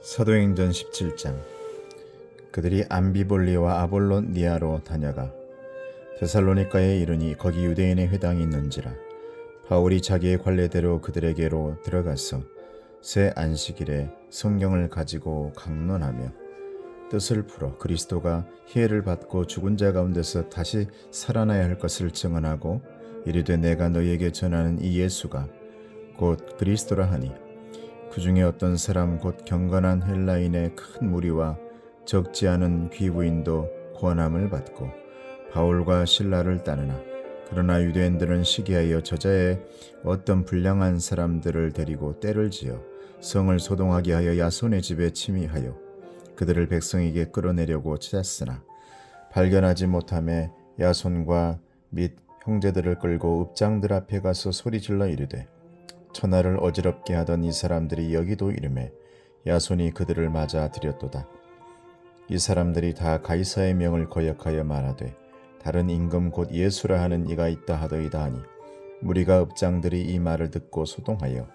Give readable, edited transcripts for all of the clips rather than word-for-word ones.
사도행전 17장. 그들이 암비볼리와 아볼로니아로 다녀가 데살로니가에 이르니 거기 유대인의 회당이 있는지라. 바울이 자기의 관례대로 그들에게로 들어가서 새 안식일에 성경을 가지고 강론하며 뜻을 풀어 그리스도가 희애를 받고 죽은 자 가운데서 다시 살아나야 할 것을 증언하고 이르되 내가 너희에게 전하는 이 예수가 곧 그리스도라 하니 그 중에 어떤 사람 곧 경건한 헬라인의 큰 무리와 적지 않은 귀부인도 권함을 받고 바울과 실라를 따르나 그러나 유대인들은 시기하여 저자의 어떤 불량한 사람들을 데리고 때를 지어 성을 소동하게 하여 야손의 집에 침입하여 그들을 백성에게 끌어내려고 찾았으나 발견하지 못하매 야손과 및 형제들을 끌고 읍장들 앞에 가서 소리질러 이르되 천하를 어지럽게 하던 이 사람들이 여기도 이르매 야손이 그들을 맞아 들였도다. 이 사람들이 다 가이사의 명을 거역하여 말하되 다른 임금 곧 예수라 하는 이가 있다 하더이다 하니 무리가 읍장들이 이 말을 듣고 소동하여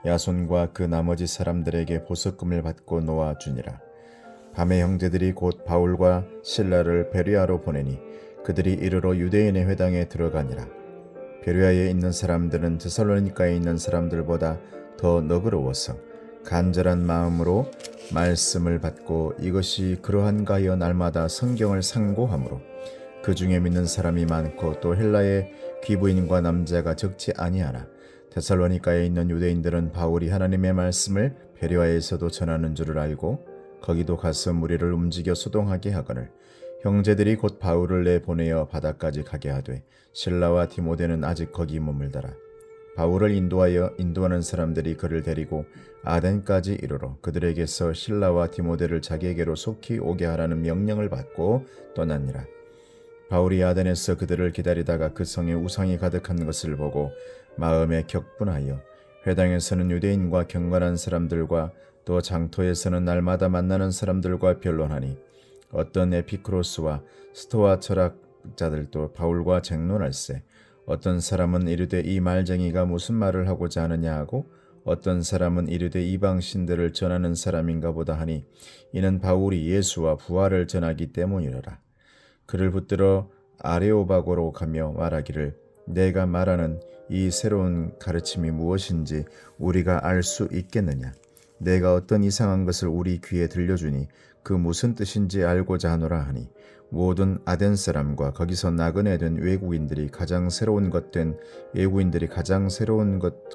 야손과 그 나머지 사람들에게 보석금을 받고 놓아 주니라. 밤에 형제들이 곧 바울과 실라를 베레아로 보내니 그들이 이르러 유대인의 회당에 들어가니라. 베레아에 있는 사람들은 데살로니가에 있는 사람들보다 더 너그러워서 간절한 마음으로 말씀을 받고 이것이 그러한가 하여 날마다 성경을 상고하므로 그 중에 믿는 사람이 많고 또 헬라의 귀부인과 남자가 적지 아니하나 데살로니가에 있는 유대인들은 바울이 하나님의 말씀을 베레아에서도 전하는 줄을 알고 거기도 가서 무리를 움직여 소동하게 하거늘 형제들이 곧 바울을 내보내어 바다까지 가게 하되 실라와 디모데는 아직 거기 머물더라. 바울을 인도하는 사람들이 그를 데리고 아덴까지 이르러 그들에게서 실라와 디모데를 자기에게로 속히 오게 하라는 명령을 받고 떠나니라. 바울이 아덴에서 그들을 기다리다가 그 성에 우상이 가득한 것을 보고 마음에 격분하여 회당에서는 유대인과 경건한 사람들과 또 장터에서는 날마다 만나는 사람들과 변론하니 어떤 에피크로스와 스토아 철학자들도 바울과 쟁론할세 어떤 사람은 이르되 이 말쟁이가 무슨 말을 하고자 하느냐 하고 어떤 사람은 이르되 이방 신들을 전하는 사람인가 보다 하니 이는 바울이 예수와 부활을 전하기 때문이라. 그를 붙들어 아레오바고로 가며 말하기를 내가 말하는 이 새로운 가르침이 무엇인지 우리가 알 수 있겠느냐. 내가 어떤 이상한 것을 우리 귀에 들려주니 그 무슨 뜻인지 알고자 하노라 하니 모든 아덴 사람과 거기서 나그네 된 외국인들이 가장 새로운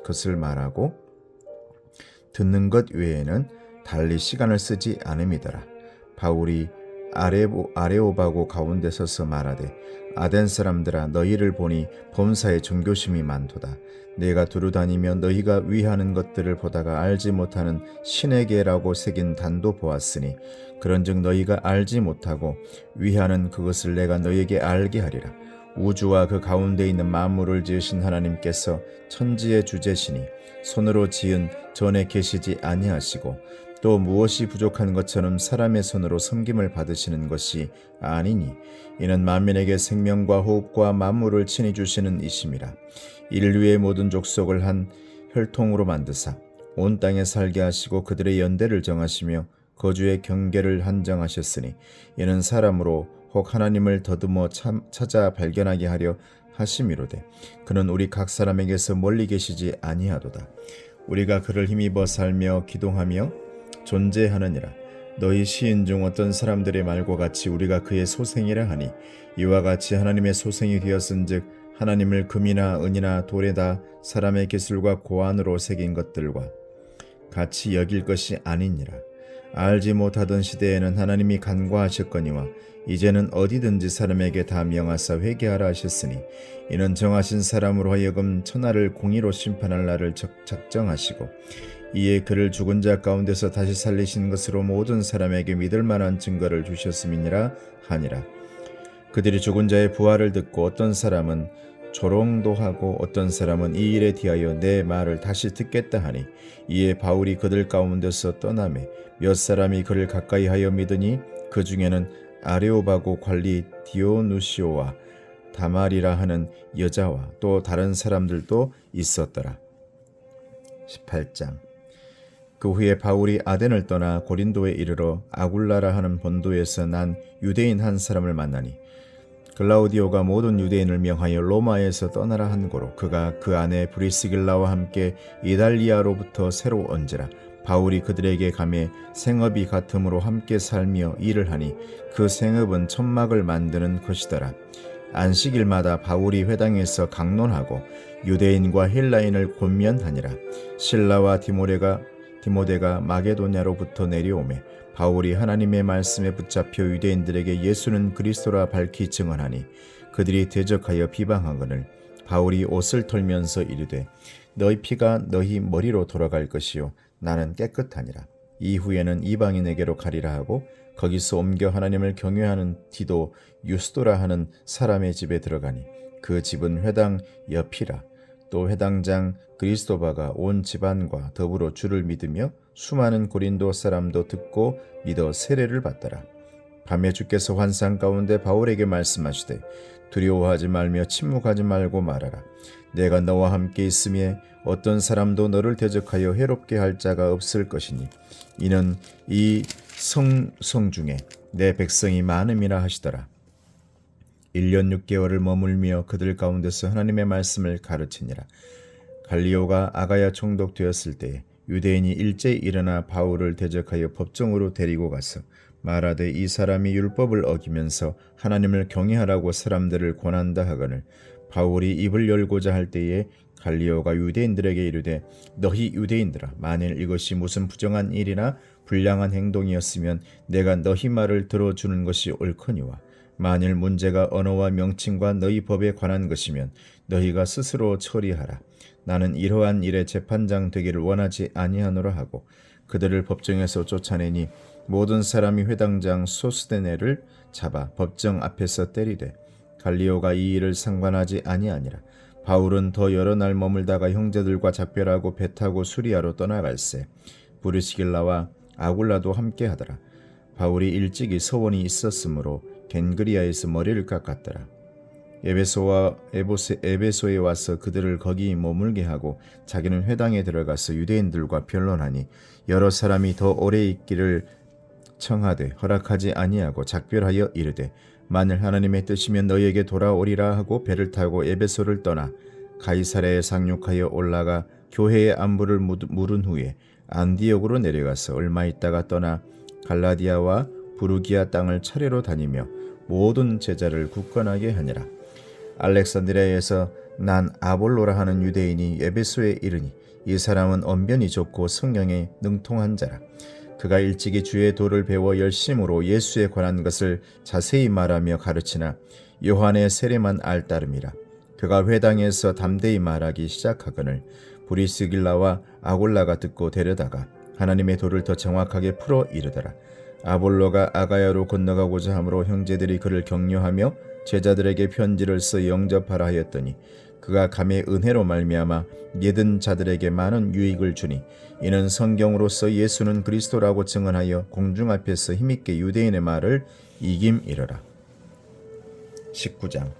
것을 말하고 듣는 것 외에는 달리 시간을 쓰지 않음이더라. 바울이 아레오바고 가운데 서서 말하되 아덴 사람들아 너희를 보니 범사에 종교심이 많도다. 내가 두루다니며 너희가 위하는 것들을 보다가 알지 못하는 신에게라고 새긴 단도 보았으니 그런즉 너희가 알지 못하고 위하는 그것을 내가 너희에게 알게 하리라. 우주와 그 가운데 있는 만물을 지으신 하나님께서 천지의 주제시니 손으로 지은 전에 계시지 아니하시고 또 무엇이 부족한 것처럼 사람의 손으로 섬김을 받으시는 것이 아니니 이는 만민에게 생명과 호흡과 만물을 친히 주시는 이심이라. 인류의 모든 족속을 한 혈통으로 만드사 온 땅에 살게 하시고 그들의 연대를 정하시며 거주의 경계를 한정하셨으니 이는 사람으로 혹 하나님을 더듬어 찾아 발견하게 하려 하심이로되 그는 우리 각 사람에게서 멀리 계시지 아니하도다. 우리가 그를 힘입어 살며 기동하며 존재하느니라. 너희 시인 중 어떤 사람들의 말과 같이 우리가 그의 소생이라 하니 이와 같이 하나님의 소생이 되었은즉 하나님을 금이나 은이나 돌에다 사람의 기술과 고안으로 새긴 것들과 같이 여길 것이 아니니라. 알지 못하던 시대에는 하나님이 간과하셨거니와 이제는 어디든지 사람에게 다 명하사 회개하라 하셨으니 이는 정하신 사람으로 하여금 천하를 공의로 심판할 날을 작정하시고 이에 그를 죽은 자 가운데서 다시 살리신 것으로 모든 사람에게 믿을 만한 증거를 주셨음이니라 하니라. 그들이 죽은 자의 부활을 듣고 어떤 사람은 조롱도 하고 어떤 사람은 이 일에 대하여 내 말을 다시 듣겠다 하니 이에 바울이 그들 가운데서 떠나매 몇 사람이 그를 가까이 하여 믿으니 그 중에는 아레오바고 관리 디오누시오와 다말이라 하는 여자와 또 다른 사람들도 있었더라. 18장. 그 후에 바울이 아덴을 떠나 고린도에 이르러 아굴라라 하는 본도에서 난 유대인 한 사람을 만나니 글라우디오가 모든 유대인을 명하여 로마에서 떠나라 한 고로 그가 그 아내 브리스길라와 함께 이달리아로부터 새로 온지라. 바울이 그들에게 가매 생업이 같음으로 함께 살며 일을 하니 그 생업은 천막을 만드는 것이더라. 안식일마다 바울이 회당에서 강론하고 유대인과 헬라인을 권면하니라. 실라와 디모데가 마게도냐로부터 내려오매 바울이 하나님의 말씀에 붙잡혀 유대인들에게 예수는 그리스도라 밝히 증언하니 그들이 대적하여 비방하거늘 바울이 옷을 털면서 이르되 너희 피가 너희 머리로 돌아갈 것이요 나는 깨끗하니라. 이후에는 이방인에게로 가리라 하고 거기서 옮겨 하나님을 경외하는 디도 유스도라 하는 사람의 집에 들어가니 그 집은 회당 옆이라. 또 회당장 그리스도바가 온 집안과 더불어 주를 믿으며 수많은 고린도 사람도 듣고 믿어 세례를 받더라. 밤에 주께서 환상 가운데 바울에게 말씀하시되 두려워하지 말며 침묵하지 말고 말하라. 내가 너와 함께 있음에 어떤 사람도 너를 대적하여 해롭게 할 자가 없을 것이니 이는 이 성성 중에 내 백성이 많음이라 하시더라. 1년 6개월을 머물며 그들 가운데서 하나님의 말씀을 가르치니라. 갈리오가 아가야 총독되었을 때 유대인이 일제히 일어나 바울을 대적하여 법정으로 데리고 가서 말하되 이 사람이 율법을 어기면서 하나님을 경외하라고 사람들을 권한다 하거늘 바울이 입을 열고자 할 때에 갈리오가 유대인들에게 이르되 너희 유대인들아 만일 이것이 무슨 부정한 일이나 불량한 행동이었으면 내가 너희 말을 들어주는 것이 옳거니와 만일 문제가 언어와 명칭과 너희 법에 관한 것이면 너희가 스스로 처리하라. 나는 이러한 일에 재판장 되기를 원하지 아니하노라 하고 그들을 법정에서 쫓아내니 모든 사람이 회당장 소스데네를 잡아 법정 앞에서 때리되 갈리오가 이 일을 상관하지 아니하니라. 바울은 더 여러 날 머물다가 형제들과 작별하고 배 타고 수리아로 떠나갈새 브리스길라와 아굴라도 함께 하더라. 바울이 일찍이 서원이 있었으므로 겐그리아에서 머리를 깎았더라. 에베소에 와서 그들을 거기 머물게 하고 자기는 회당에 들어가서 유대인들과 변론하니 여러 사람이 더 오래 있기를 청하되 허락하지 아니하고 작별하여 이르되 만일 하나님의 뜻이면 너희에게 돌아오리라 하고 배를 타고 에베소를 떠나 가이사랴에 상륙하여 올라가 교회의 안부를 물은 후에 안디옥으로 내려가서 얼마 있다가 떠나 갈라디아와 부르기아 땅을 차례로 다니며 모든 제자를 굳건하게 하니라. 알렉산드리아에서 난 아볼로라 하는 유대인이 에베소에 이르니 이 사람은 언변이 좋고 성령에 능통한 자라. 그가 일찍이 주의 도를 배워 열심으로 예수에 관한 것을 자세히 말하며 가르치나 요한의 세례만 알 따름이라. 그가 회당에서 담대히 말하기 시작하거늘 브리스길라와 아골라가 듣고 데려다가 하나님의 도를 더 정확하게 풀어 이르더라. 아볼로가 아가야로 건너가고자 하므로 형제들이 그를 격려하며 제자들에게 편지를 써 영접하라 하였더니 그가 감의 은혜로 말미암아 믿은 자들에게 많은 유익을 주니 이는 성경으로서 예수는 그리스도라고 증언하여 공중 앞에서 힘있게 유대인의 말을 이김이러라. 19장.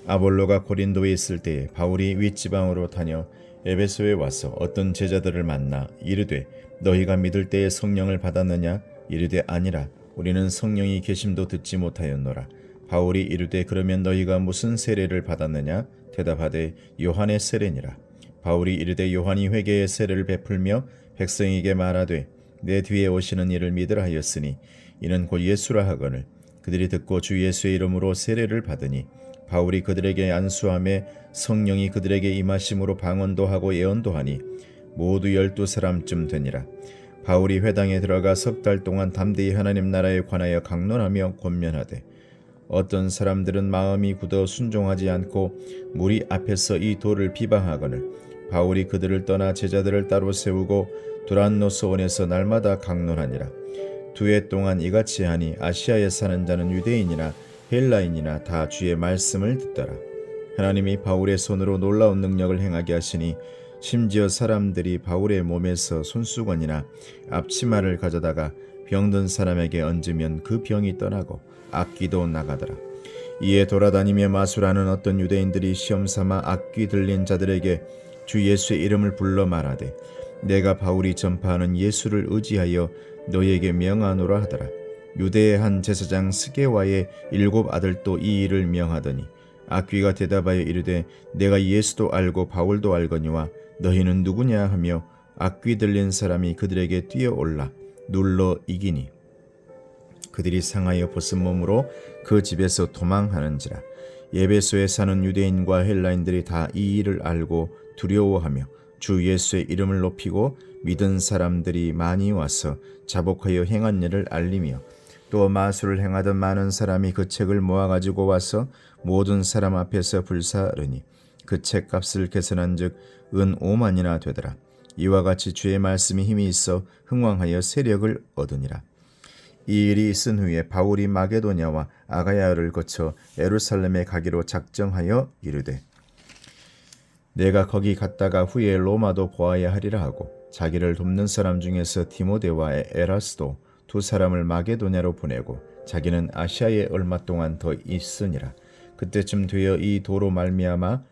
아볼로가 고린도에 있을 때에 바울이 윗지방으로 다녀 에베소에 와서 어떤 제자들을 만나 이르되 너희가 믿을 때에 성령을 받았느냐? 이르되 아니라 우리는 성령이 계심도 듣지 못하였노라. 바울이 이르되 그러면 너희가 무슨 세례를 받았느냐? 대답하되 요한의 세례니라. 바울이 이르되 요한이 회개의 세례를 베풀며 백성에게 말하되 내 뒤에 오시는 이를 믿으라 하였으니 이는 곧 예수라 하거늘 그들이 듣고 주 예수의 이름으로 세례를 받으니 바울이 그들에게 안수하며 성령이 그들에게 임하심으로 방언도 하고 예언도 하니 모두 12사람쯤 되니라. 바울이 회당에 들어가 석 달 동안 담대히 하나님 나라에 관하여 강론하며 권면하되 어떤 사람들은 마음이 굳어 순종하지 않고 무리 앞에서 이 도를 비방하거늘 바울이 그들을 떠나 제자들을 따로 세우고 두란노스원에서 날마다 강론하니라. 2해 동안 이같이 하니 아시아에 사는 자는 유대인이나 헬라인이나 다 주의 말씀을 듣더라. 하나님이 바울의 손으로 놀라운 능력을 행하게 하시니 심지어 사람들이 바울의 몸에서 손수건이나 앞치마를 가져다가 병든 사람에게 얹으면 그 병이 떠나고 악귀도 나가더라. 이에 돌아다니며 마술하는 어떤 유대인들이 시험삼아 악귀 들린 자들에게 주 예수의 이름을 불러 말하되 내가 바울이 전파하는 예수를 의지하여 너에게 명하노라 하더라. 유대의 한 제사장 스게와의 7 아들도 이 일을 명하더니 악귀가 대답하여 이르되 내가 예수도 알고 바울도 알거니와 너희는 누구냐 하며 악귀 들린 사람이 그들에게 뛰어올라 눌러 이기니 그들이 상하여 벗은 몸으로 그 집에서 도망하는지라. 에베소에 사는 유대인과 헬라인들이 다 이 일을 알고 두려워하며 주 예수의 이름을 높이고 믿은 사람들이 많이 와서 자복하여 행한 일을 알리며 또 마술을 행하던 많은 사람이 그 책을 모아가지고 와서 모든 사람 앞에서 불사르니 그 책값을 계산한즉 은 5만이나 되더라. 이와 같이 주의 말씀이 힘이 있어 흥왕하여 세력을 얻으니라. 이 일이 있은 후에 바울이 마게도냐와 아가야를 거쳐 예루살렘에 가기로 작정하여 이르되 내가 거기 갔다가 후에 로마도 보아야 하리라 하고 자기를 돕는 사람 중에서 디모데와 에라스도 2 사람을 마게도냐로 보내고 자기는 아시아에 얼마 동안 더 있으니라. 그때쯤 되어 이 도로 말미암아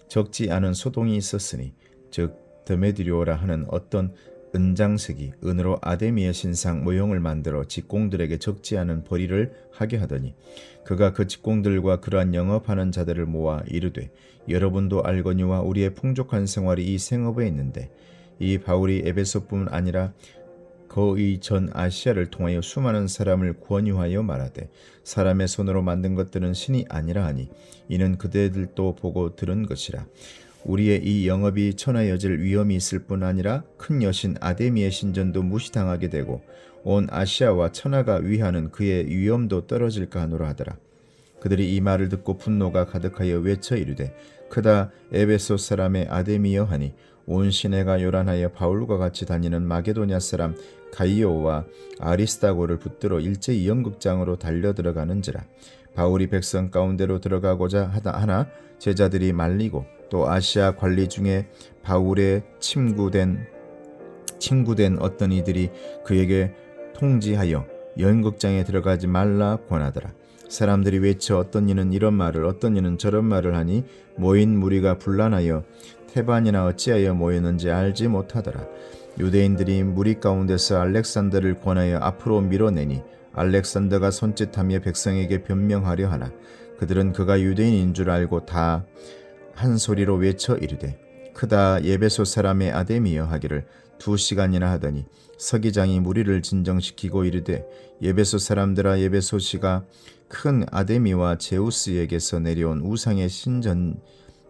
적지 않은 소동이 있었으니 즉 데메드리오라 하는 어떤 은장색이 은으로 아데미의 신상 모형을 만들어 직공들에게 적지 않은 벌이를 하게 하더니 그가 그 직공들과 그러한 영업하는 자들을 모아 이르되 여러분도 알거니와 우리의 풍족한 생활이 이 생업에 있는데 이 바울이 에베소뿐 아니라 거의 전 아시아를 통하여 수많은 사람을 권유하여 말하되 사람의 손으로 만든 것들은 신이 아니라 하니 이는 그대들도 보고 들은 것이라. 우리의 이 영업이 천하여질 위험이 있을 뿐 아니라 큰 여신 아데미의 신전도 무시당하게 되고 온 아시아와 천하가 위하는 그의 위엄도 떨어질까 하노라 하더라. 그들이 이 말을 듣고 분노가 가득하여 외쳐 이르되 크다 에베소 사람의 아데미여 하니 온 시내가 요란하여 바울과 같이 다니는 마게도냐 사람 가이오와 아리스다고를 붙들어 일제히 연극장으로 달려 들어가는지라. 바울이 백성 가운데로 들어가고자 하나 제자들이 말리고 또 아시아 관리 중에 바울의 친구된 어떤 이들이 그에게 통지하여 연극장에 들어가지 말라 권하더라. 사람들이 외쳐 어떤 이는 이런 말을 어떤 이는 저런 말을 하니 모인 무리가 분란하여 태반이나 어찌하여 모였는지 알지 못하더라. 유대인들이 무리 가운데서 알렉산더를 권하여 앞으로 밀어내니 알렉산더가 손짓하며 백성에게 변명하려 하나 그들은 그가 유대인인 줄 알고 다 한 소리로 외쳐 이르되 크다 에베소 사람의 아데미여 하기를 2시간이나 하더니 서기장이 무리를 진정시키고 이르되 에베소 사람들아 에베소시가 큰 아데미와 제우스에게서 내려온 우상의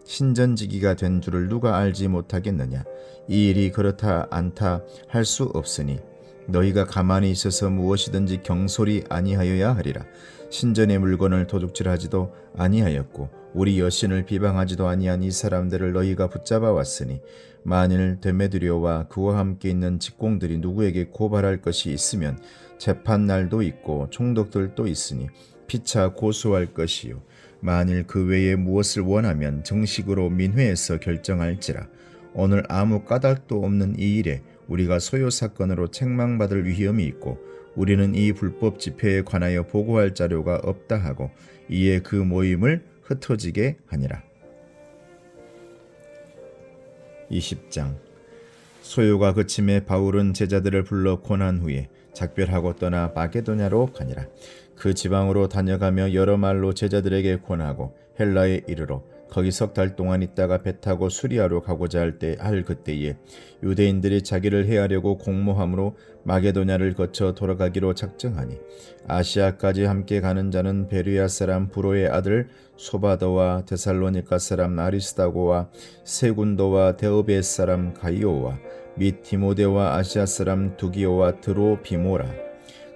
신전지기가 된 줄을 누가 알지 못하겠느냐. 이 일이 그렇다 않다 할 수 없으니 너희가 가만히 있어서 무엇이든지 경솔이 아니하여야 하리라. 신전의 물건을 도둑질하지도 아니하였고 우리 여신을 비방하지도 아니한 이 사람들을 너희가 붙잡아 왔으니 만일 데메드리오와 그와 함께 있는 직공들이 누구에게 고발할 것이 있으면 재판날도 있고 총독들도 있으니 피차 고소할 것이요 만일 그 외에 무엇을 원하면 정식으로 민회에서 결정할지라. 오늘 아무 까닭도 없는 이 일에 우리가 소요 사건으로 책망받을 위험이 있고 우리는 이 불법 집회에 관하여 보고할 자료가 없다 하고 이에 그 모임을 흩어지게 하니라. 20장 소요가 그침에 바울은 제자들을 불러 권한 후에 작별하고 떠나 마게도냐로 가니라. 그 지방으로 다녀가며 여러 말로 제자들에게 권하고 헬라에 이르러 거기 3달 동안 있다가 배 타고 수리아로 가고자 할 그때에 유대인들이 자기를 해하려고 공모함으로 마게도냐를 거쳐 돌아가기로 작정하니 아시아까지 함께 가는 자는 베르야 사람 브로의 아들 소바더와 데살로니가 사람 아리스다고와 세군도와 데오베 사람 가이오와 및 디모데와 아시아 사람 두기오와 드로비모라.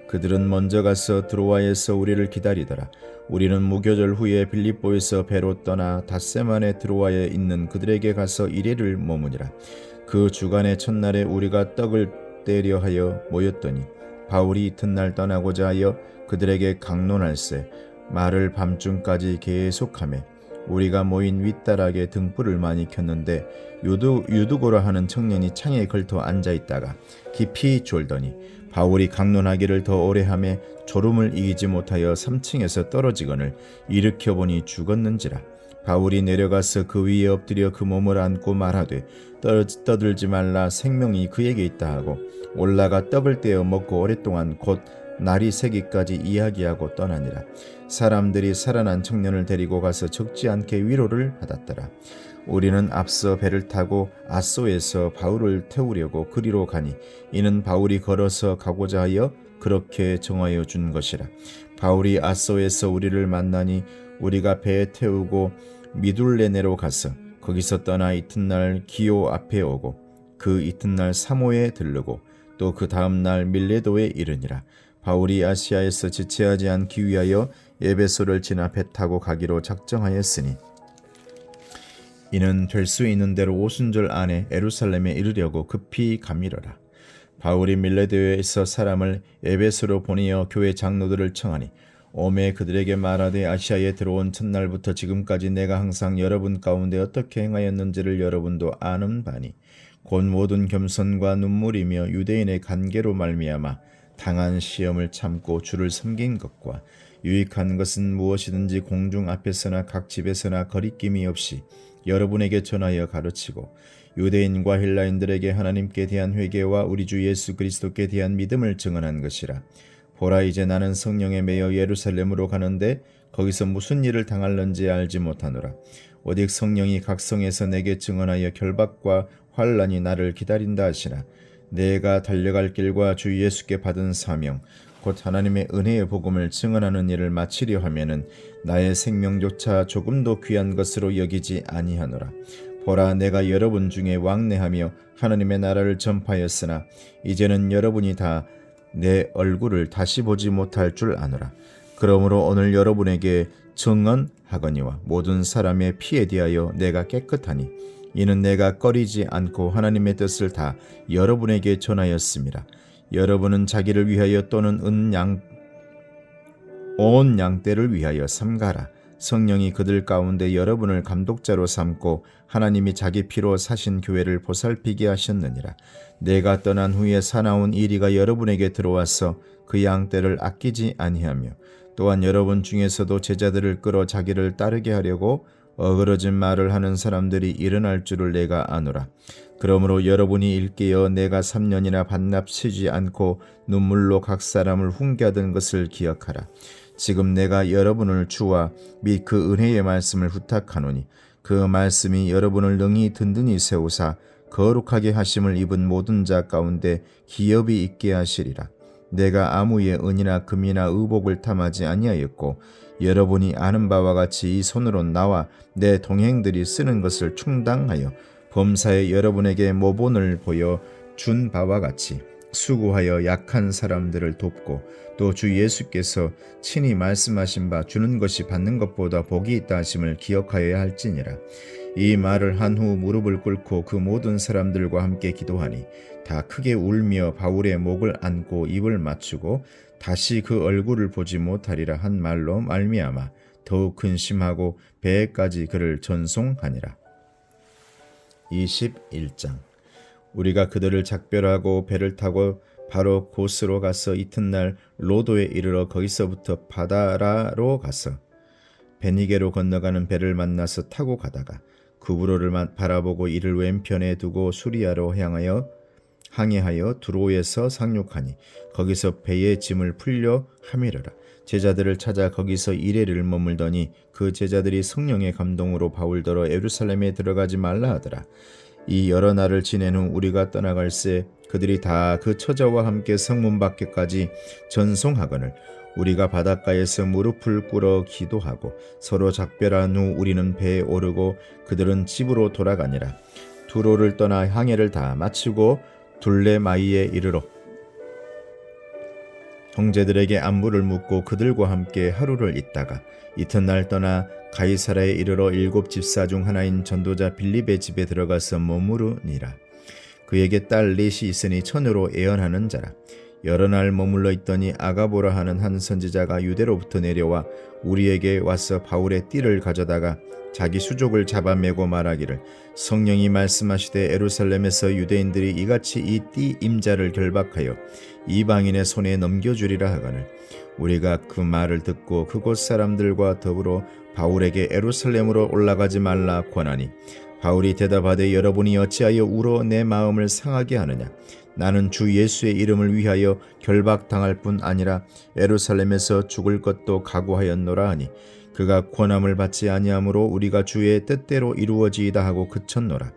그들은 먼저 가서 드로아에서 우리를 기다리더라. 우리는 무교절 후에 빌립보에서 배로 떠나 닷새만에 드로아에 있는 그들에게 가서 이레를 머무니라. 그 주간의 첫날에 우리가 떡을 떼려 하여 모였더니 바울이 이튿날 떠나고자 하여 그들에게 강론할세 말을 밤중까지 계속하매 우리가 모인 윗다락에 등불을 많이 켰는데 유두고라 하는 청년이 창에 걸터 앉아있다가 깊이 졸더니 바울이 강론하기를 더 오래 하매 졸음을 이기지 못하여 3층에서 떨어지거늘 일으켜보니 죽었는지라. 바울이 내려가서 그 위에 엎드려 그 몸을 안고 말하되 떠들지 말라, 생명이 그에게 있다 하고 올라가 떡을 떼어 먹고 오랫동안 곧 날이 새기까지 이야기하고 떠나니라. 사람들이 살아난 청년을 데리고 가서 적지 않게 위로를 받았더라. 우리는 앞서 배를 타고 아소에서 바울을 태우려고 그리로 가니 이는 바울이 걸어서 가고자 하여 그렇게 정하여 준 것이라. 바울이 아소에서 우리를 만나니 우리가 배에 태우고 미둘레네로 가서 거기서 떠나 이튿날 기오 앞에 오고 그 이튿날 사모에 들르고 또 그 다음날 밀레도에 이르니라. 바울이 아시아에서 지체하지 않기 위하여 에베소를 지나 배 타고 가기로 작정하였으니 이는 될 수 있는 대로 오순절 안에 예루살렘에 이르려고 급히 감이러라. 바울이 밀레도에서 사람을 에베소로 보내어 교회 장로들을 청하니 오매 그들에게 말하되 아시아에 들어온 첫날부터 지금까지 내가 항상 여러분 가운데 어떻게 행하였는지를 여러분도 아는 바니 곧 모든 겸손과 눈물이며 유대인의 간계로 말미암아 당한 시험을 참고 주를 섬긴 것과 유익한 것은 무엇이든지 공중 앞에서나 각 집에서나 거리낌이 없이 여러분에게 전하여 가르치고 유대인과 헬라인들에게 하나님께 대한 회개와 우리 주 예수 그리스도께 대한 믿음을 증언한 것이라. 보라, 이제 나는 성령에 매여 예루살렘으로 가는데 거기서 무슨 일을 당할는지 알지 못하노라. 오직 성령이 각 성에서 내게 증언하여 결박과 환란이 나를 기다린다 하시나 내가 달려갈 길과 주 예수께 받은 사명 곧 하나님의 은혜의 복음을 증언하는 일을 마치려 하면은 나의 생명조차 조금도 귀한 것으로 여기지 아니하노라. 보라, 내가 여러분 중에 왕래하며 하나님의 나라를 전파하였으나 이제는 여러분이 다 내 얼굴을 다시 보지 못할 줄 아노라. 그러므로 오늘 여러분에게 증언하거니와 모든 사람의 피에 대하여 내가 깨끗하니 이는 내가 꺼리지 않고 하나님의 뜻을 다 여러분에게 전하였습니다. 여러분은 자기를 위하여 또는 온 양떼를 위하여 삼가라. 성령이 그들 가운데 여러분을 감독자로 삼고 하나님이 자기 피로 사신 교회를 보살피게 하셨느니라. 내가 떠난 후에 사나운 이리가 여러분에게 들어와서 그 양떼를 아끼지 아니하며 또한 여러분 중에서도 제자들을 끌어 자기를 따르게 하려고 어그러진 말을 하는 사람들이 일어날 줄을 내가 아노라. 그러므로 여러분이 일깨어 내가 3년이나 반납치지 않고 눈물로 각 사람을 훈계하던 것을 기억하라. 지금 내가 여러분을 주와 및 그 은혜의 말씀을 부탁하노니 그 말씀이 여러분을 능히 든든히 세우사 거룩하게 하심을 입은 모든 자 가운데 기업이 있게 하시리라. 내가 아무의 은이나 금이나 의복을 탐하지 아니하였고 여러분이 아는 바와 같이 이 손으로 나와 내 동행들이 쓰는 것을 충당하여 범사에 여러분에게 모본을 보여 준 바와 같이 수고하여 약한 사람들을 돕고 또 주 예수께서 친히 말씀하신 바 주는 것이 받는 것보다 복이 있다 하심을 기억하여야 할지니라. 이 말을 한 후 무릎을 꿇고 그 모든 사람들과 함께 기도하니 다 크게 울며 바울의 목을 안고 입을 맞추고 다시 그 얼굴을 보지 못하리라 한 말로 말미암아 더욱 근심하고 배에까지 그를 전송하니라. 21장. 우리가 그들을 작별하고 배를 타고 바로 고스로 가서 이튿날 로도에 이르러 거기서부터 바다라로 가서 베니게로 건너가는 배를 만나서 타고 가다가 구브로를 바라보고 이를 왼편에 두고 수리아로 항해하여 두로에서 상륙하니 거기서 배의 짐을 풀려 하미르라. 제자들을 찾아 거기서 이레를 머물더니 그 제자들이 성령의 감동으로 바울더러 예루살렘에 들어가지 말라 하더라. 이 여러 날을 지낸 후 우리가 떠나갈새 그들이 다 그 처자와 함께 성문 밖에까지 전송하거늘 우리가 바닷가에서 무릎을 꿇어 기도하고 서로 작별한 후 우리는 배에 오르고 그들은 집으로 돌아가니라. 두로를 떠나 항해를 다 마치고 둘레마이에 이르러 형제들에게 안부를 묻고 그들과 함께 하루를 있다가 이튿날 떠나 가이사라에 이르러 7 집사 중 하나인 전도자 빌립의 집에 들어가서 머무르니라. 그에게 딸 넷이 있으니 처녀로 애언하는 자라. 여러 날 머물러 있더니 아가보라 하는 한 선지자가 유대로부터 내려와 우리에게 와서 바울의 띠를 가져다가 자기 수족을 잡아매고 말하기를 성령이 말씀하시되 예루살렘에서 유대인들이 이같이 이 띠 임자를 결박하여 이방인의 손에 넘겨주리라 하거늘 우리가 그 말을 듣고 그곳 사람들과 더불어 바울에게 예루살렘으로 올라가지 말라 권하니 바울이 대답하되 여러분이 어찌하여 울어 내 마음을 상하게 하느냐. 나는 주 예수의 이름을 위하여 결박당할 뿐 아니라 예루살렘에서 죽을 것도 각오하였노라 하니 그가 권함을 받지 아니하므로 우리가 주의 뜻대로 이루어지이다 하고 그쳤노라.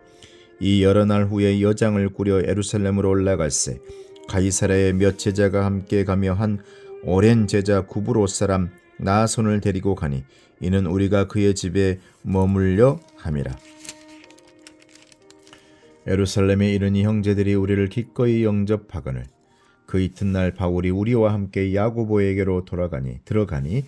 이 여러 날 후에 여장을 꾸려 예루살렘으로 올라갈새 가이사랴의 몇 제자가 함께 가며 한 오랜 제자 구브로 사람 나손을 데리고 가니 이는 우리가 그의 집에 머물려 함이라. 예루살렘에 이르니 형제들이 우리를 기꺼이 영접하거늘 그 이튿날 바울이 우리와 함께 야고보에게로 들어가니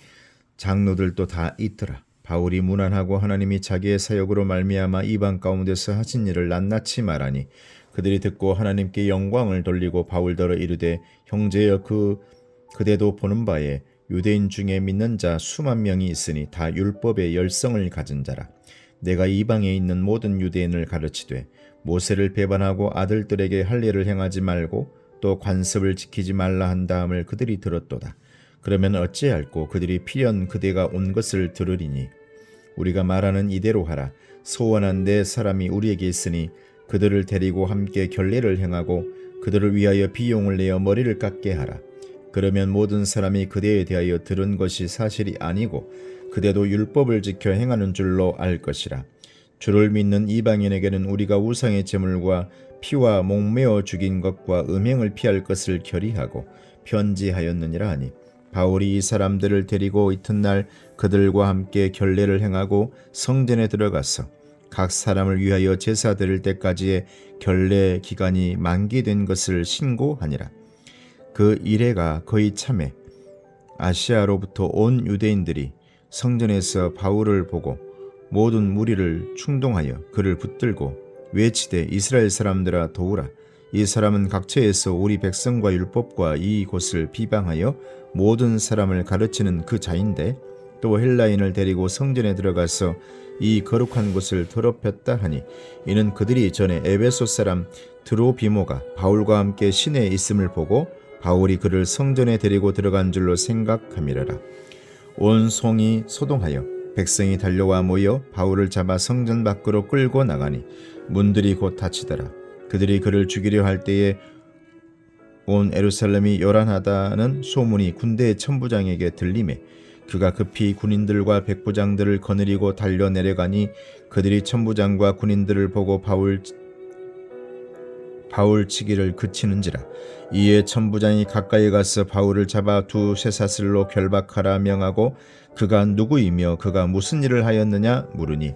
장로들도 다 있더라. 바울이 무난하고 하나님이 자기의 사역으로 말미암아 이방 가운데서 하신 일을 낱낱이 말하니 그들이 듣고 하나님께 영광을 돌리고 바울더러 이르되 형제여 그대도 보는 바에 유대인 중에 믿는 자 수만 명이 있으니 다 율법의 열성을 가진 자라. 내가 이방에 있는 모든 유대인을 가르치되 모세를 배반하고 아들들에게 할례를 행하지 말고 또 관습을 지키지 말라 한 다음을 그들이 들었도다. 그러면 어찌할꼬 그들이 필연 그대가 온 것을 들으리니 우리가 말하는 이대로 하라. 소원한 네 사람이 우리에게 있으니 그들을 데리고 함께 결례를 행하고 그들을 위하여 비용을 내어 머리를 깎게 하라. 그러면 모든 사람이 그대에 대하여 들은 것이 사실이 아니고 그대도 율법을 지켜 행하는 줄로 알 것이라. 주를 믿는 이방인에게는 우리가 우상의 제물과 피와 목매어 죽인 것과 음행을 피할 것을 결의하고 편지하였느니라 하니 바울이 이 사람들을 데리고 이튿날 그들과 함께 결례를 행하고 성전에 들어가서 각 사람을 위하여 제사 드릴 때까지의 결례 기간이 만기된 것을 신고하니라. 그 이래가 거의 참에 아시아로부터 온 유대인들이 성전에서 바울을 보고 모든 무리를 충동하여 그를 붙들고 외치되 이스라엘 사람들아 도우라. 이 사람은 각처에서 우리 백성과 율법과 이 곳을 비방하여 모든 사람을 가르치는 그 자인데 또 헬라인을 데리고 성전에 들어가서 이 거룩한 곳을 더럽혔다 하니 이는 그들이 전에 에베소 사람 드로비모가 바울과 함께 시내에 있음을 보고 바울이 그를 성전에 데리고 들어간 줄로 생각함이라라. 온 성이 소동하여 백성이 달려와 모여 바울을 잡아 성전 밖으로 끌고 나가니 문들이 곧 닫히더라. 그들이 그를 죽이려 할 때에 온 예루살렘이 요란하다는 소문이 군대의 천부장에게 들리매 그가 급히 군인들과 백부장들을 거느리고 달려 내려가니 그들이 천부장과 군인들을 보고 바울 치기를 그치는지라. 이에 천부장이 가까이 가서 바울을 잡아 두 쇠사슬로 결박하라 명하고 그가 누구이며 그가 무슨 일을 하였느냐 물으니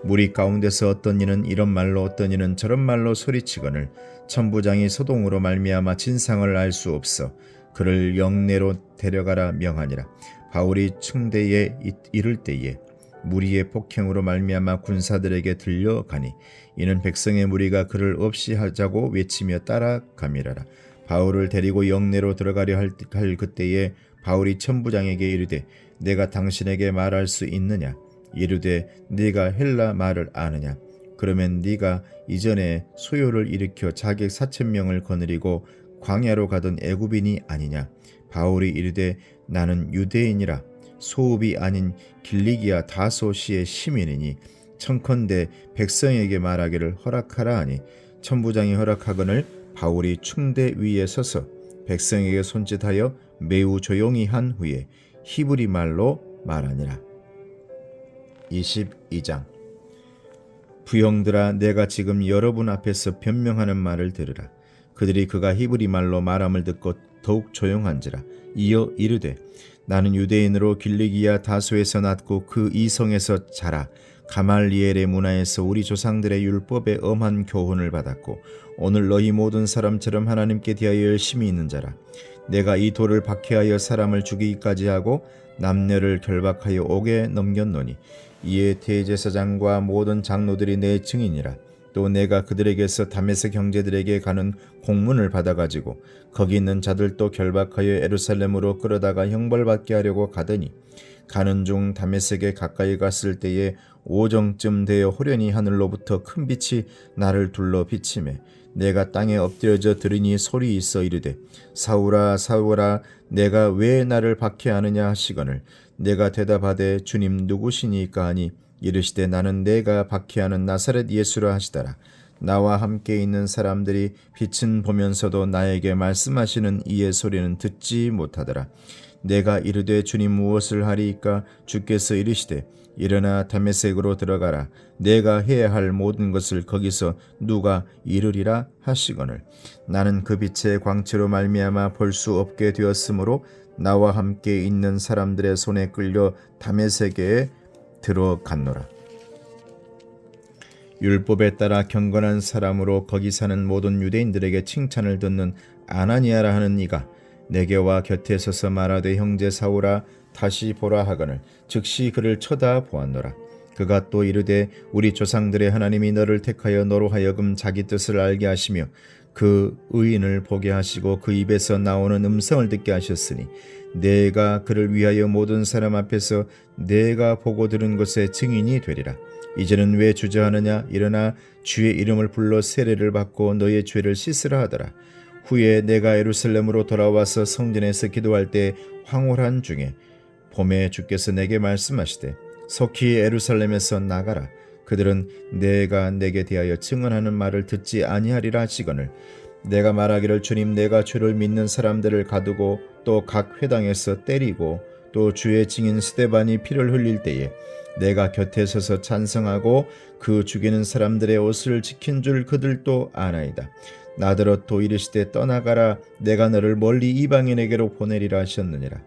무리 가운데서 어떤 이는 이런 말로 어떤 이는 저런 말로 소리치거늘 천부장이 소동으로 말미암아 진상을 알 수 없어 그를 영내로 데려가라 명하니라. 바울이 층대에 이를 때에 무리의 폭행으로 말미암아 군사들에게 들려가니 이는 백성의 무리가 그를 없이 하자고 외치며 따라가미라라. 바울을 데리고 영내로 들어가려 할 그때에 바울이 천부장에게 이르되 내가 당신에게 말할 수 있느냐? 이르되 네가 헬라 말을 아느냐? 그러면 네가 이전에 소요를 일으켜 자객 4,000명을 거느리고 광야로 가던 애굽인이 아니냐? 바울이 이르되 나는 유대인이라 소읍이 아닌 길리기아 다소시의 시민이니 청컨대 백성에게 말하기를 허락하라 하니 천부장이 허락하거늘 바울이 충대 위에 서서 백성에게 손짓하여 매우 조용히 한 후에 히브리 말로 말하니라. 22장 부형들아 내가 지금 여러분 앞에서 변명하는 말을 들으라. 그들이 그가 히브리 말로 말함을 듣고 더욱 조용한지라. 이어 이르되 나는 유대인으로 길리기아 다소에서 났고 그 이성에서 자라 가말리엘의 문화에서 우리 조상들의 율법에 엄한 교훈을 받았고 오늘 너희 모든 사람처럼 하나님께 대하여 열심히 있는 자라. 내가 이 돌을 박해하여 사람을 죽이기까지 하고 남녀를 결박하여 옥에 넘겼노니 이에 대제사장과 모든 장로들이 내 증인이라. 또 내가 그들에게서 다메섹 형제들에게 가는 공문을 받아가지고 거기 있는 자들도 결박하여 예루살렘으로 끌어다가 형벌받게 하려고 가더니 가는 중 다메섹에 가까이 갔을 때에 오정쯤 되어 호련히 하늘로부터 큰 빛이 나를 둘러 비치매 내가 땅에 엎드려져 들으니 소리 있어 이르되 사울아 사울아 내가 왜 나를 박해하느냐 하시거늘 내가 대답하되 주님 누구시니까 하니 이르시되 나는 내가 박해하는 나사렛 예수라 하시더라. 나와 함께 있는 사람들이 빛은 보면서도 나에게 말씀하시는 이의 소리는 듣지 못하더라. 내가 이르되 주님 무엇을 하리이까? 주께서 이르시되 일어나 다메섹으로 들어가라. 내가 해야 할 모든 것을 거기서 누가 이르리라 하시거늘 나는 그 빛의 광채로 말미암아 볼 수 없게 되었으므로 나와 함께 있는 사람들의 손에 끌려 다메섹에 들어갔노라. 율법에 따라 경건한 사람으로 거기 사는 모든 유대인들에게 칭찬을 듣는 아나니아라 하는 이가 내게 와 곁에 서서 말하되 형제 사울아 다시 보라 하거늘 즉시 그를 쳐다보았노라. 그가 또 이르되 우리 조상들의 하나님이 너를 택하여 너로 하여금 자기 뜻을 알게 하시며 그 의인을 보게 하시고 그 입에서 나오는 음성을 듣게 하셨으니 내가 그를 위하여 모든 사람 앞에서 내가 보고 들은 것의 증인이 되리라. 이제는 왜 주저하느냐? 일어나 주의 이름을 불러 세례를 받고 너의 죄를 씻으라 하더라. 후에 내가 예루살렘으로 돌아와서 성전에서 기도할 때 황홀한 중에 봄에 주께서 내게 말씀하시되 속히 예루살렘에서 나가라. 그들은 내가 내게 대하여 증언하는 말을 듣지 아니하리라 하시거늘 내가 말하기를 주님 내가 주를 믿는 사람들을 가두고 또 각 회당에서 때리고 또 주의 증인 스데반이 피를 흘릴 때에 내가 곁에 서서 찬성하고 그 죽이는 사람들의 옷을 지킨 줄 그들도 아나이다. 나더러 또 이르시되 떠나가라. 내가 너를 멀리 이방인에게로 보내리라 하셨느니라.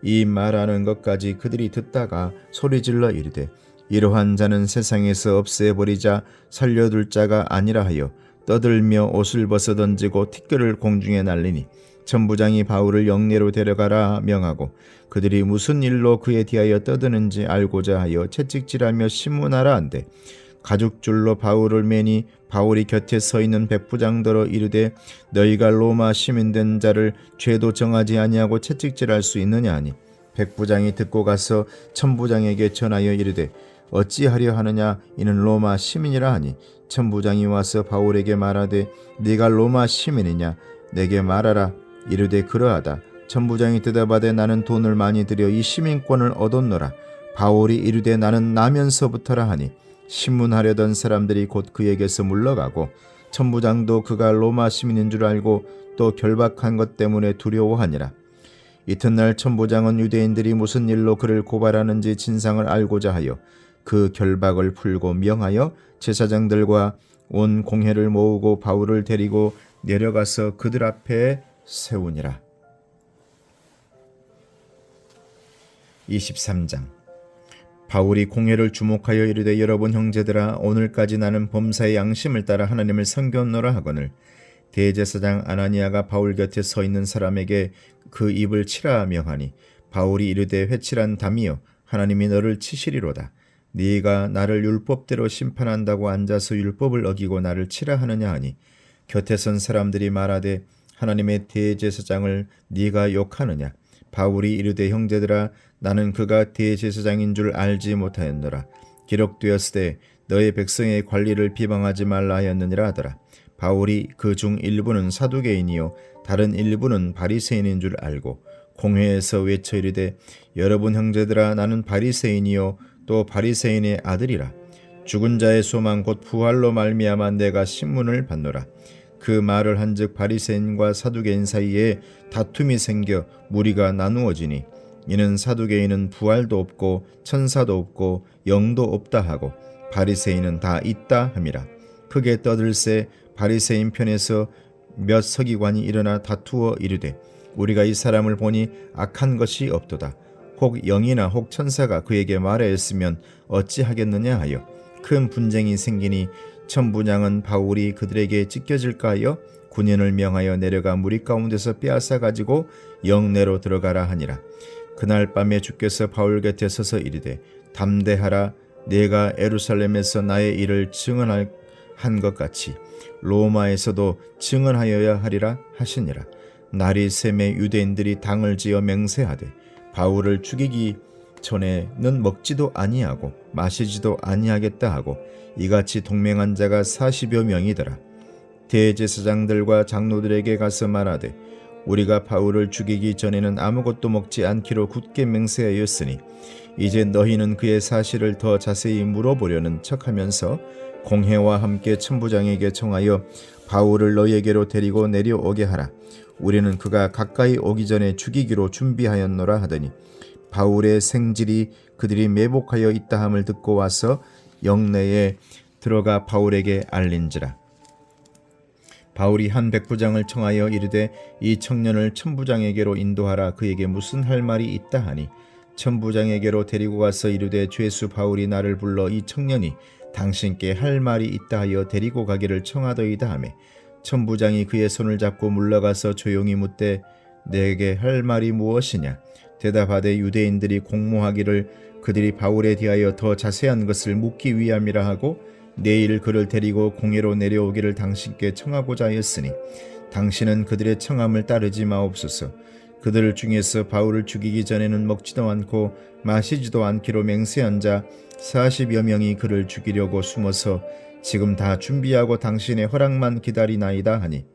이 말하는 것까지 그들이 듣다가 소리질러 이르되 이러한 자는 세상에서 없애버리자 살려둘 자가 아니라 하여 떠들며 옷을 벗어던지고 티끌을 공중에 날리니 천부장이 바울을 영내로 데려가라 명하고 그들이 무슨 일로 그에 대하여 떠드는지 알고자 하여 채찍질하며 신문하라 한데 가죽줄로 바울을 매니 바울이 곁에 서 있는 백부장더러 이르되 너희가 로마 시민된 자를 죄도 정하지 아니하고 채찍질할 수 있느냐 하니 백부장이 듣고 가서 천부장에게 전하여 이르되 어찌하려 하느냐 이는 로마 시민이라 하니 천부장이 와서 바울에게 말하되 네가 로마 시민이냐 내게 말하라. 이르되 그러하다. 천부장이 대답하되 나는 돈을 많이 들여 이 시민권을 얻었노라. 바울이 이르되 나는 나면서부터라 하니 신문하려던 사람들이 곧 그에게서 물러가고 천부장도 그가 로마 시민인 줄 알고 또 결박한 것 때문에 두려워하니라. 이튿날 천부장은 유대인들이 무슨 일로 그를 고발하는지 진상을 알고자 하여 그 결박을 풀고 명하여 제사장들과 온 공회를 모으고 바울을 데리고 내려가서 그들 앞에 세우니라. 23장 바울이 공회를 주목하여 이르되 여러분 형제들아 오늘까지 나는 범사의 양심을 따라 하나님을 섬겼노라 하거늘 대제사장 아나니아가 바울 곁에 서 있는 사람에게 그 입을 치라 명하니 바울이 이르되 회칠한 담이여 하나님이 너를 치시리로다. 네가 나를 율법대로 심판한다고 앉아서 율법을 어기고 나를 치라 하느냐 하니 곁에 선 사람들이 말하되 하나님의 대제사장을 네가 욕하느냐. 바울이 이르되 형제들아 나는 그가 대제사장인 줄 알지 못하였노라. 기록되었으되 너의 백성의 관리를 비방하지 말라 하였느니라 하더라. 바울이 그 중 일부는 사두개인이요 다른 일부는 바리새인인 줄 알고 공회에서 외쳐 이르되 여러분 형제들아 나는 바리새인이요 또 바리새인의 아들이라. 죽은 자의 소망 곧 부활로 말미암아 내가 신문을 받노라. 그 말을 한즉 바리새인과 사두개인 사이에 다툼이 생겨 무리가 나누어지니 이는 사두개인은 부활도 없고 천사도 없고 영도 없다 하고 바리새인은 다 있다 함이라. 크게 떠들새 바리새인 편에서 몇 서기관이 일어나 다투어 이르되 우리가 이 사람을 보니 악한 것이 없도다. 혹 영이나 혹 천사가 그에게 말하였으면 어찌하겠느냐 하여 큰 분쟁이 생기니 천부장은 바울이 그들에게 찢겨질까 하여 군인을 명하여 내려가 무리 가운데서 빼앗아 가지고 영내로 들어가라 하니라. 그날 밤에 주께서 바울 곁에 서서 이르되 담대하라. 내가 예루살렘에서 나의 일을 증언할 한 것 같이 로마에서도 증언하여야 하리라 하시니라. 날이 새매 유대인들이 당을 지어 맹세하되 바울을 죽이기 전에는 먹지도 아니하고 마시지도 아니하겠다 하고 이같이 동맹한 자가 40여 명이더라. 대제사장들과 장로들에게 가서 말하되 우리가 바울을 죽이기 전에는 아무것도 먹지 않기로 굳게 맹세하였으니 이제 너희는 그의 사실을 더 자세히 물어보려는 척하면서 공회와 함께 천부장에게 청하여 바울을 너희에게로 데리고 내려오게 하라. 우리는 그가 가까이 오기 전에 죽이기로 준비하였노라 하더니 바울의 생질이 그들이 매복하여 있다함을 듣고 와서 영내에 들어가 바울에게 알린지라. 바울이 한 백부장을 청하여 이르되 이 청년을 천부장에게로 인도하라. 그에게 무슨 할 말이 있다 하니 천부장에게로 데리고 가서 이르되 죄수 바울이 나를 불러 이 청년이 당신께 할 말이 있다 하여 데리고 가기를 청하더이다 하매 천부장이 그의 손을 잡고 물러가서 조용히 묻되 내게 할 말이 무엇이냐. 대답하되 유대인들이 공모하기를 그들이 바울에 대하여 더 자세한 것을 묻기 위함이라 하고 내일 그를 데리고 공회로 내려오기를 당신께 청하고자 하였으니 당신은 그들의 청함을 따르지 마옵소서. 그들 중에서 바울을 죽이기 전에는 먹지도 않고 마시지도 않기로 맹세한 자 40여 명이 그를 죽이려고 숨어서 지금 다 준비하고 당신의 허락만 기다리나이다 하니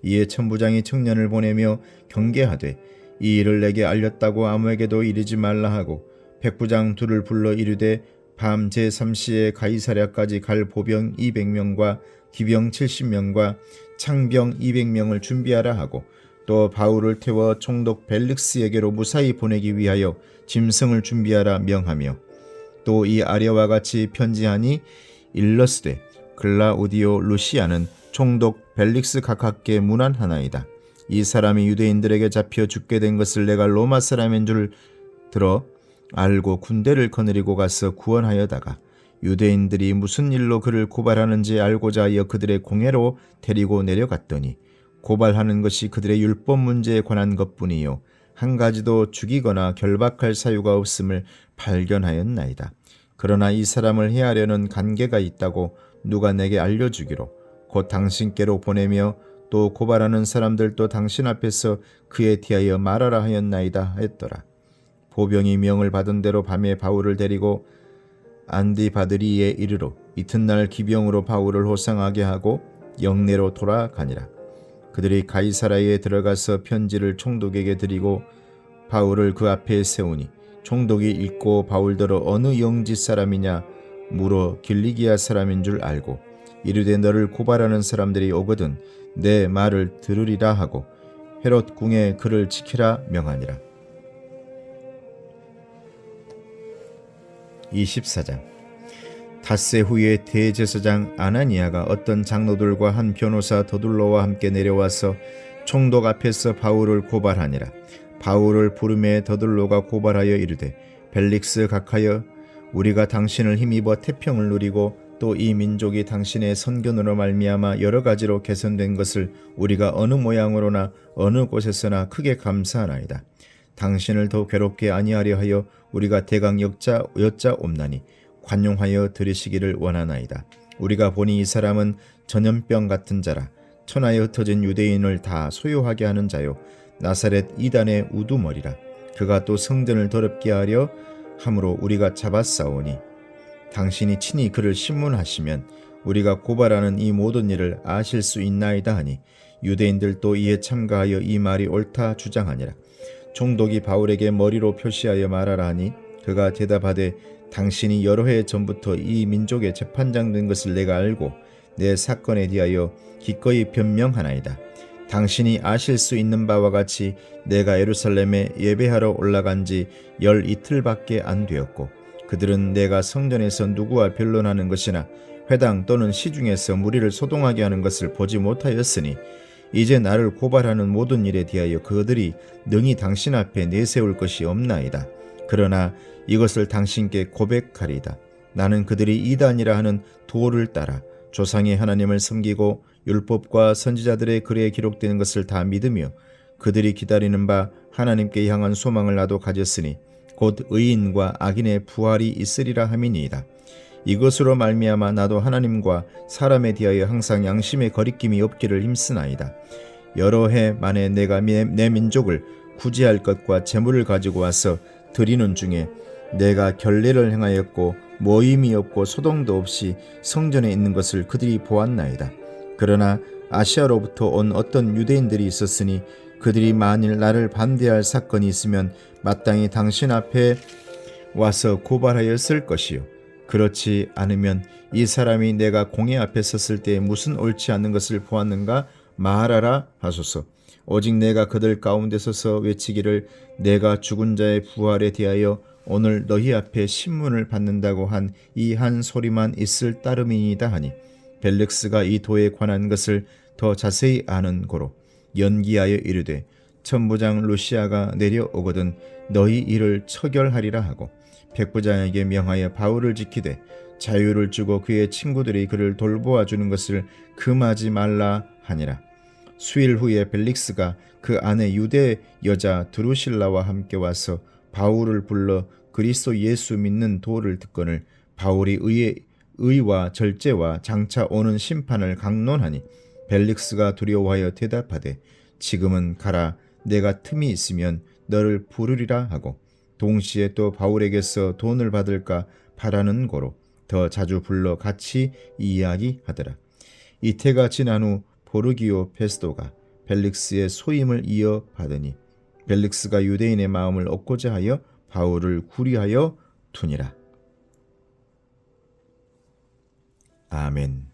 이에 천부장이 청년을 보내며 경계하되 이 일을 내게 알렸다고 아무에게도 이르지 말라 하고 백부장 둘을 불러 이르되 밤 제3시에 가이사랴까지 갈 보병 200명과 기병 70명과 창병 200명을 준비하라 하고 또 바울을 태워 총독 벨릭스에게로 무사히 보내기 위하여 짐승을 준비하라 명하며 또 이 아래와 같이 편지하니 일러스되 글라우디오 루시아는 총독 벨릭스 각하께 문안하나이다. 이 사람이 유대인들에게 잡혀 죽게 된 것을 내가 로마 사람인 줄 들어 알고 군대를 거느리고 가서 구원하여다가 유대인들이 무슨 일로 그를 고발하는지 알고자 하여 그들의 공회로 데리고 내려갔더니 고발하는 것이 그들의 율법 문제에 관한 것뿐이요 한 가지도 죽이거나 결박할 사유가 없음을 발견하였나이다. 그러나 이 사람을 해하려는 관계가 있다고 누가 내게 알려주기로 곧 당신께로 보내며 또 고발하는 사람들도 당신 앞에서 그에 대하여 말하라 하였나이다 했더라. 보병이 명을 받은 대로 밤에 바울을 데리고 안디바드리에 이르러 이튿날 기병으로 바울을 호상하게 하고 영내로 돌아가니라. 그들이 가이사라에 들어가서 편지를 총독에게 드리고 바울을 그 앞에 세우니 총독이 읽고 바울더러 어느 영지 사람이냐 물어 길리기아 사람인 줄 알고 이르되 너를 고발하는 사람들이 오거든 내 말을 들으리라 하고 헤롯 궁에 그를 지키라 명하니라. 24장 닷새 후에 대제사장 아나니아가 어떤 장로들과 한 변호사 더둘로와 함께 내려와서 총독 앞에서 바울을 고발하니라. 바울을 부르매 더둘로가 고발하여 이르되 벨릭스 각하여 우리가 당신을 힘입어 태평을 누리고 또 이 민족이 당신의 선견으로 말미암아 여러 가지로 개선된 것을 우리가 어느 모양으로나 어느 곳에서나 크게 감사하나이다. 당신을 더 괴롭게 아니하려 하여 우리가 대강 여짜옵나니 관용하여 들으시기를 원하나이다. 우리가 보니 이 사람은 전염병 같은 자라 천하에 흩어진 유대인을 다 소유하게 하는 자요 나사렛 이단의 우두머리라. 그가 또 성전을 더럽게 하려 함으로 우리가 잡았사오니 당신이 친히 그를 신문하시면 우리가 고발하는 이 모든 일을 아실 수 있나이다 하니 유대인들도 이에 참가하여 이 말이 옳다 주장하니라. 총독이 바울에게 머리로 표시하여 말하라 하니 그가 대답하되 당신이 여러 해 전부터 이 민족의 재판장 된 것을 내가 알고 내 사건에 대하여 기꺼이 변명하나이다. 당신이 아실 수 있는 바와 같이 내가 예루살렘에 예배하러 올라간 지 12이틀밖에 안 되었고 그들은 내가 성전에서 누구와 변론하는 것이나 회당 또는 시중에서 무리를 소동하게 하는 것을 보지 못하였으니 이제 나를 고발하는 모든 일에 대하여 그들이 능히 당신 앞에 내세울 것이 없나이다. 그러나 이것을 당신께 고백하리다. 나는 그들이 이단이라 하는 도를 따라 조상의 하나님을 섬기고 율법과 선지자들의 글에 기록된 것을 다 믿으며 그들이 기다리는 바 하나님께 향한 소망을 나도 가졌으니 곧 의인과 악인의 부활이 있으리라 함이니이다. 이것으로 말미암아 나도 하나님과 사람에 대하여 항상 양심의 거리낌이 없기를 힘쓰나이다. 여러 해 만에 내가 내 민족을 구제할 것과 재물을 가지고 와서 드리는 중에 내가 결례를 행하였고 모임이 없고 소동도 없이 성전에 있는 것을 그들이 보았나이다. 그러나 아시아로부터 온 어떤 유대인들이 있었으니 그들이 만일 나를 반대할 사건이 있으면 마땅히 당신 앞에 와서 고발하였을 것이요 그렇지 않으면 이 사람이 내가 공회 앞에 섰을 때 무슨 옳지 않는 것을 보았는가 말하라 하소서. 오직 내가 그들 가운데 서서 외치기를 내가 죽은 자의 부활에 대하여 오늘 너희 앞에 신문을 받는다고 한 이 한 소리만 있을 따름이니이다 하니 벨릭스가 이 도에 관한 것을 더 자세히 아는 고로 연기하여 이르되 천부장 루시아가 내려오거든 너희 일을 처결하리라 하고 백부장에게 명하여 바울을 지키되 자유를 주고 그의 친구들이 그를 돌보아 주는 것을 금하지 말라 하니라. 수일 후에 벨릭스가 그 안에 유대 여자 드루실라와 함께 와서 바울을 불러 그리스도 예수 믿는 도를 듣거늘 바울이 의와 절제와 장차 오는 심판을 강론하니 벨릭스가 두려워하여 대답하되 지금은 가라 내가 틈이 있으면 너를 부르리라 하고 동시에 또 바울에게서 돈을 받을까 바라는 고로 더 자주 불러 같이 이야기하더라. 이태가 지난 후 포르기오 페스도가 벨릭스의 소임을 이어받으니 벨릭스가 유대인의 마음을 얻고자 하여 바울을 구리하여 두니라. 아멘.